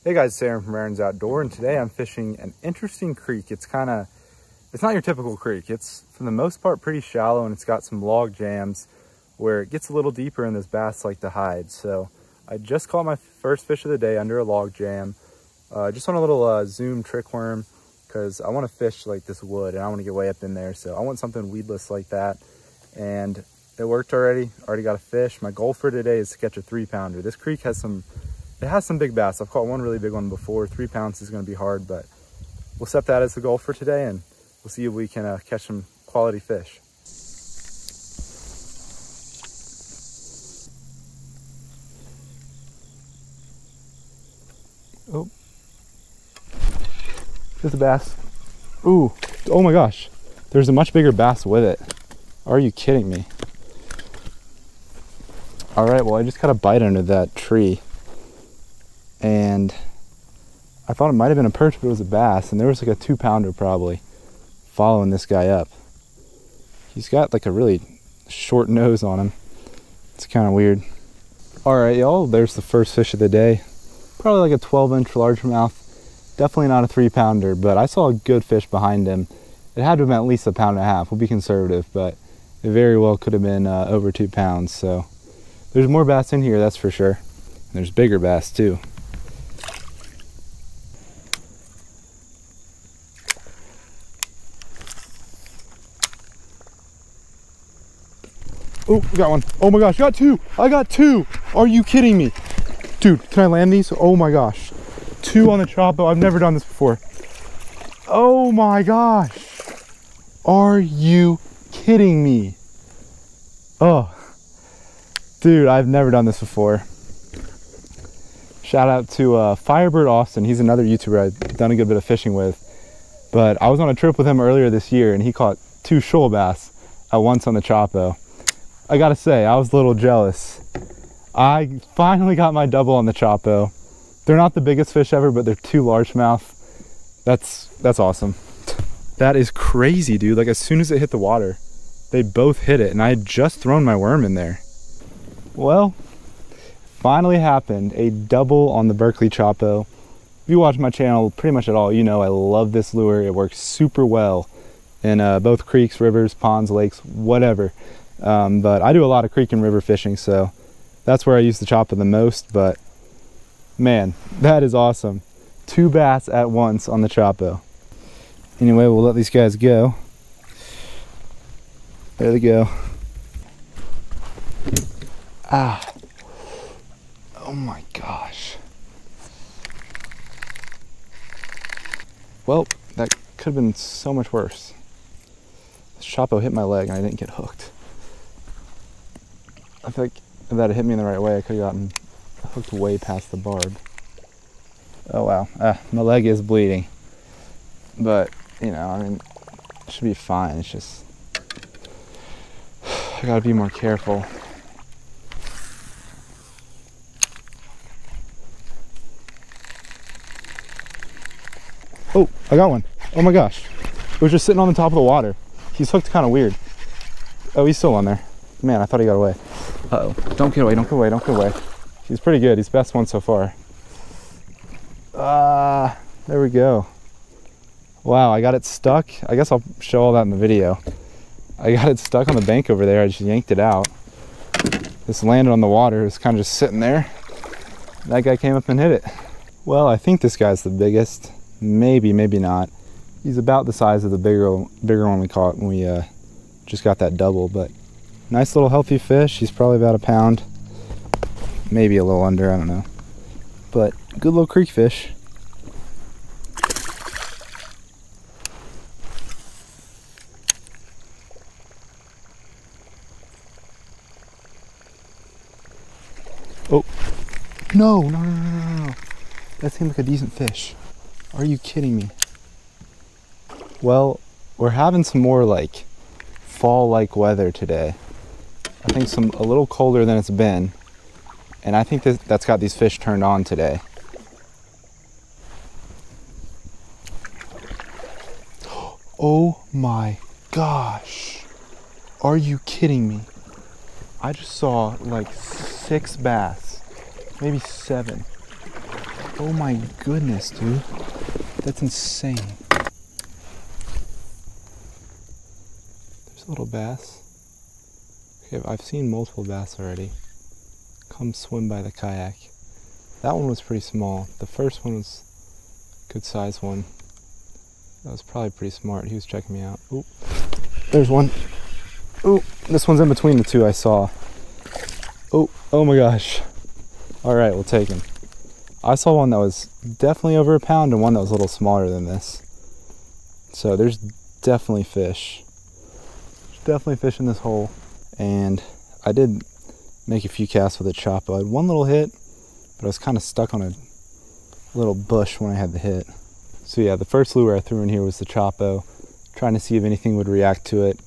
Hey guys, Aaron from Aaron's Outdoor, and today I'm fishing an interesting creek. It's not your typical creek. It's, for the most part, pretty shallow, and it's got some log jams where it gets a little deeper and those bass like to hide. So I just caught my first fish of the day under a log jam, just on a little Zoom trick worm, because I want to fish like this wood and I want to get way up in there. So I want something weedless like that, and it worked already. Already got a fish. My goal for today is to catch a 3-pounder. This creek has some big bass. I've caught one really big one before. 3 pounds is going to be hard, but we'll set that as the goal for today, and we'll see if we can catch some quality fish. Oh, there's a bass. Ooh, oh my gosh. There's a much bigger bass with it. Are you kidding me? All right, well, I just got a bite under that tree, and I thought it might have been a perch, but it was a bass, and there was like a 2-pounder probably following this guy up. He's got like a really short nose on him. It's kind of weird. All right, y'all, there's the first fish of the day. Probably like a 12-inch largemouth. Definitely not a 3-pounder, but I saw a good fish behind him. It had to have been at least 1.5 pounds. We'll be conservative, but it very well could have been over 2 pounds. So there's more bass in here, that's for sure. And there's bigger bass too. Oh, we got one. Oh my gosh, got two. I got two. Are you kidding me? Dude, can I land these? Oh my gosh. 2 on the Chopo. I've never done this before. Oh my gosh. Are you kidding me? Oh, dude, I've never done this before. Shout out to Firebird Austin. He's another YouTuber I've done a good bit of fishing with. But I was on a trip with him earlier this year, and he caught 2 shoal bass at once on the Chopo. I gotta say, I was a little jealous. I finally got my double on the Chopo. They're not the biggest fish ever, but they're 2 largemouth. That's awesome. That is crazy, dude. Like, as soon as it hit the water, they both hit it, and I had just thrown my worm in there. Well, finally happened. A double on the Berkeley Chopo. If you watch my channel pretty much at all, you know I love this lure. It works super well in both creeks, rivers, ponds, lakes, whatever. But I do a lot of creek and river fishing, so that's where I use the Chopo the most. But man, that is awesome. 2 bass at once on the Chopo. Anyway, we'll let these guys go. There they go. Ah. Oh my gosh. Well, that could have been so much worse. This Chopo hit my leg and I didn't get hooked. I feel like if that had hit me in the right way, I could have gotten hooked way past the barb. Oh wow, my leg is bleeding. But, you know, I mean, it should be fine. It's just, I gotta be more careful. Oh, I got one. Oh my gosh. It was just sitting on the top of the water. He's hooked kind of weird. Oh, he's still on there. Man, I thought he got away. Uh-oh. Don't get away, don't get away, don't get away. He's pretty good. He's the best one so far. There we go. Wow, I got it stuck. I guess I'll show all that in the video. I got it stuck on the bank over there. I just yanked it out. This landed on the water. It was kind of just sitting there. That guy came up and hit it. Well, I think this guy's the biggest. Maybe, maybe not. He's about the size of the bigger one we caught when we just got that double, but nice little healthy fish. He's probably about 1 pound. Maybe a little under, I don't know. But good little creek fish. Oh, no, no, no, no, no, no. That seemed like a decent fish. Are you kidding me? Well, we're having some more like fall-like weather today. I think a little colder than it's been. And I think that's got these fish turned on today. Oh my gosh. Are you kidding me? I just saw like 6 bass, maybe 7. Oh my goodness, dude. That's insane. There's a little bass. Okay, I've seen multiple bass already. Come swim by the kayak. That one was pretty small. The first one was a good size one. That was probably pretty smart. He was checking me out. Oop. There's one. Oop. This one's in between the two I saw. Oh, oh my gosh. All right, we'll take him. I saw one that was definitely over a pound and one that was a little smaller than this. So there's definitely fish. There's definitely fish in this hole. And I did make a few casts with a chopper. I had one little hit, but I was kind of stuck on a little bush when I had the hit. So yeah, the first lure I threw in here was the Chopo, trying to see if anything would react to it.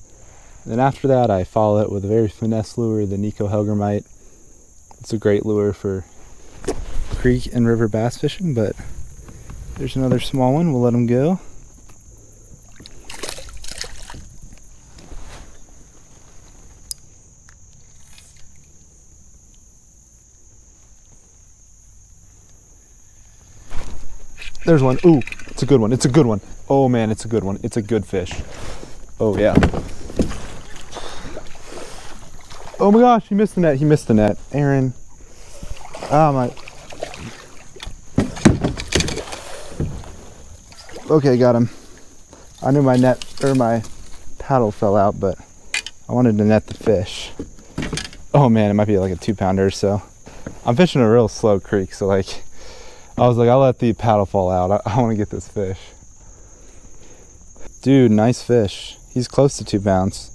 Then after that, I followed it with a very finesse lure, the Nico Helgermite. It's a great lure for creek and river bass fishing, but there's another small one. We'll let him go. There's one. Ooh, it's a good one. It's a good one. Oh man, it's a good one. It's a good fish. Oh yeah. Oh my gosh, he missed the net. He missed the net. Aaron. Oh my. Okay, got him. I knew my net or my paddle fell out, but I wanted to net the fish. Oh man, it might be like a 2-pounder or so. I'm fishing a real slow creek, so like I was like, I'll let the paddle fall out. I want to get this fish. Dude, nice fish. He's close to 2 pounds.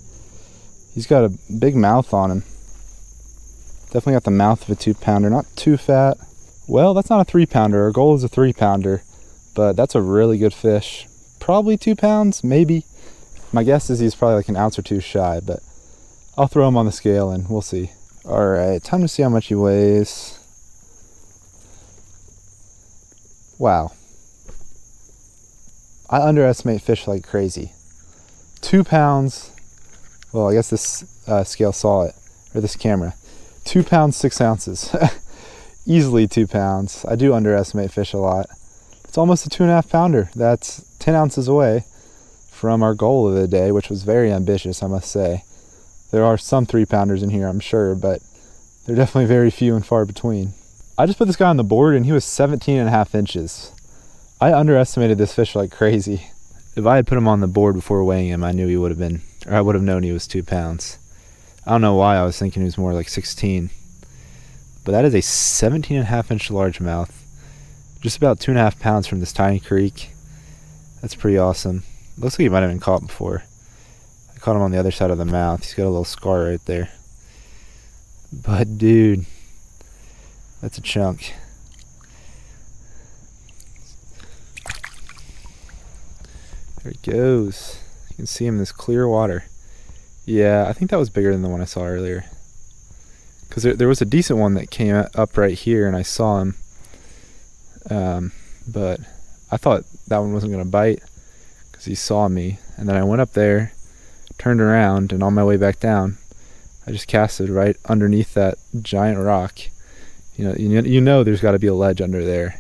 He's got a big mouth on him. Definitely got the mouth of a 2-pounder. Not too fat. Well, that's not a 3-pounder. Our goal is a 3-pounder, but that's a really good fish. Probably 2 pounds, maybe. My guess is he's probably like an ounce or 2 shy, but I'll throw him on the scale and we'll see. All right, time to see how much he weighs. Wow. I underestimate fish like crazy. 2 pounds. Well, I guess this scale saw it, or this camera. 2 pounds, 6 ounces. Easily 2 pounds. I do underestimate fish a lot. It's almost a 2.5 pounder. That's 10 ounces away from our goal of the day, which was very ambitious, I must say. There are some 3-pounders in here, I'm sure, but they're definitely very few and far between. I just put this guy on the board and he was 17.5 inches. I underestimated this fish like crazy. If I had put him on the board before weighing him, I knew he would have been, or I would have known he was 2 pounds. I don't know why I was thinking he was more like 16. But that is a 17.5 inch largemouth. Just about 2.5 pounds from this tiny creek. That's pretty awesome. Looks like he might have been caught before. I caught him on the other side of the mouth. He's got a little scar right there. But dude, that's a chunk. There he goes. You can see him in this clear water. Yeah, I think that was bigger than the one I saw earlier. Because there was a decent one that came up right here and I saw him. But I thought that one wasn't going to bite because he saw me. And then I went up there, turned around, and on my way back down, I just casted right underneath that giant rock. You know there's got to be a ledge under there.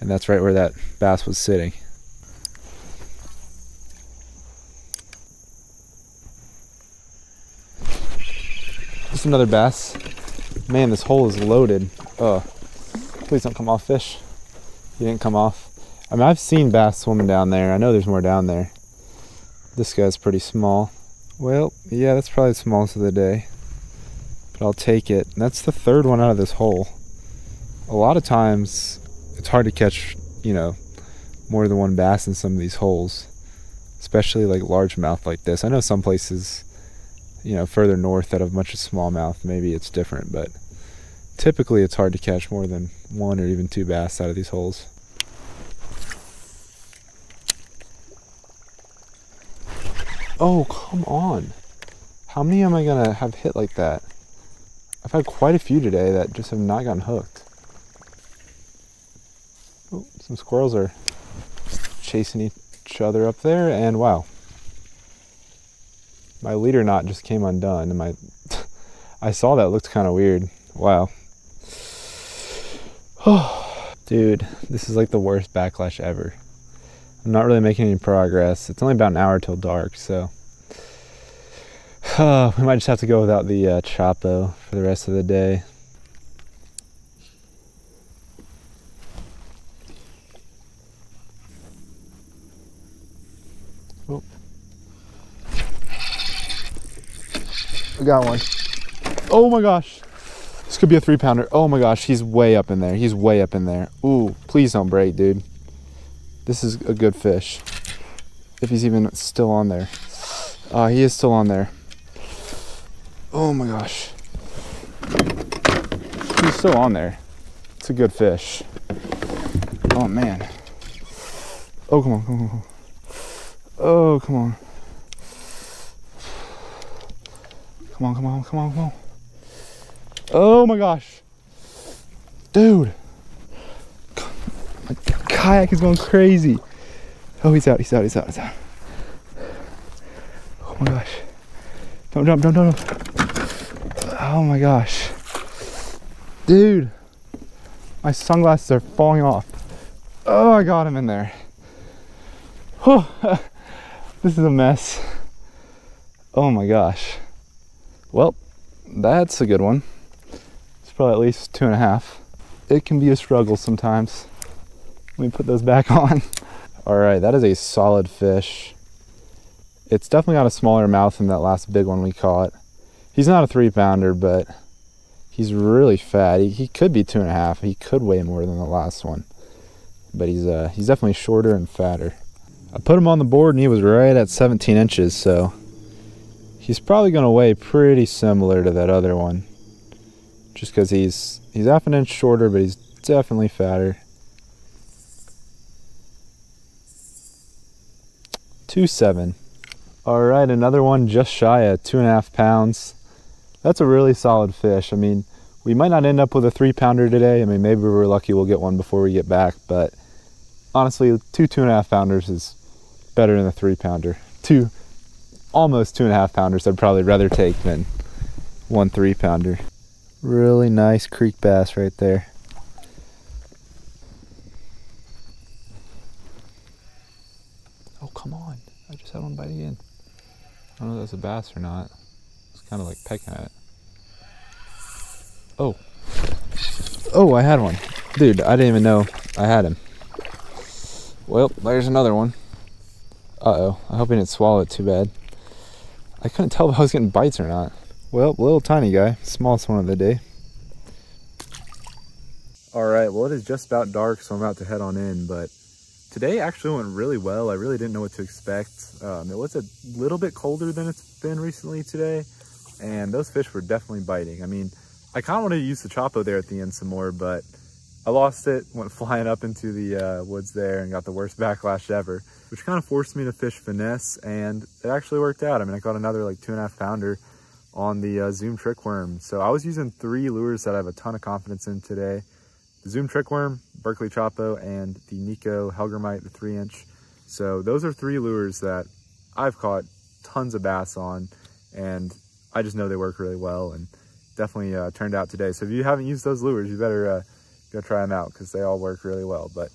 And that's right where that bass was sitting. Just another bass. Man, this hole is loaded. Oh, please don't come off, fish. He didn't come off. I mean, I've seen bass swimming down there. I know there's more down there. This guy's pretty small. Well, yeah, that's probably the smallest of the day. But I'll take it. And that's the 3rd one out of this hole. A lot of times, it's hard to catch, more than one bass in some of these holes. Especially like largemouth like this. I know some places, further north that have much of smallmouth, maybe it's different, but typically it's hard to catch more than 1 or even 2 bass out of these holes. Oh, come on. How many am I gonna have hit like that? I've had quite a few today that just have not gotten hooked. Oh, some squirrels are chasing each other up there, and wow. My leader knot just came undone, and I saw that, it looked kind of weird. Wow. Dude, this is like the worst backlash ever. I'm not really making any progress. It's only about an hour till dark, so we might just have to go without the Chapo for the rest of the day. Oh. I got one. Oh my gosh. This could be a 3-pounder. Oh my gosh, he's way up in there. He's way up in there. Ooh, please don't break, dude. This is a good fish. If he's even still on there. He is still on there. Oh my gosh. He's still on there. It's a good fish. Oh man. Oh, come on, come on, come on. Oh, come on. Come on, come on, come on, come on. Oh my gosh. Dude. My kayak is going crazy. Oh, he's out, he's out, he's out, he's out. Oh my gosh. Don't jump, don't jump. Oh my gosh. Dude. My sunglasses are falling off. Oh, I got him in there. Whew. This is a mess. Oh my gosh. Well, that's a good one. It's probably at least 2.5. It can be a struggle sometimes. Let me put those back on. All right, that is a solid fish. It's definitely got a smaller mouth than that last big one we caught. He's not a 3-pounder, but he's really fat. He could be 2.5. He could weigh more than the last one, but he's definitely shorter and fatter. I put him on the board and he was right at 17 inches, so he's probably gonna weigh pretty similar to that other one, just because he's half an inch shorter, but he's definitely fatter. 2.7. All right, another one just shy of 2.5 pounds. That's a really solid fish. I mean, we might not end up with a 3-pounder today. I mean, maybe we're lucky we'll get one before we get back, but honestly, 2.5 pounders is better than a 3-pounder. Almost 2.5 pounders I'd probably rather take than 1 3-pounder. Really nice creek bass right there. Oh, come on. I just had one biting in. I don't know if that's a bass or not. It's kind of like pecking at it. Oh. Oh, I had one. Dude, I didn't even know I had him. Well, there's another one. Uh-oh. I hope he didn't swallow it too bad. I couldn't tell if I was getting bites or not. Well, little tiny guy. Smallest one of the day. Alright, well it is just about dark, so I'm about to head on in, but today actually went really well. I really didn't know what to expect. It was a little bit colder than it's been recently today, and those fish were definitely biting. I mean, I kind of wanted to use the Chapo there at the end some more, but I lost it, went flying up into the woods there and got the worst backlash ever, which kind of forced me to fish finesse, and it actually worked out. I mean, I got another like 2.5 pounder on the Zoom trick worm. So I was using 3 lures that I have a ton of confidence in today. The Zoom trick worm, Berkeley Chapo, and the Nico Helgramite, the 3-inch. So those are 3 lures that I've caught tons of bass on, and I just know they work really well and definitely turned out today. So if you haven't used those lures, you better go try them out because they all work really well. But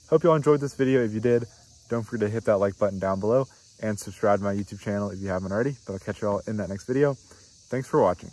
hope you all enjoyed this video. If you did, don't forget to hit that like button down below and subscribe to my YouTube channel if you haven't already. But I'll catch you all in that next video. Thanks for watching.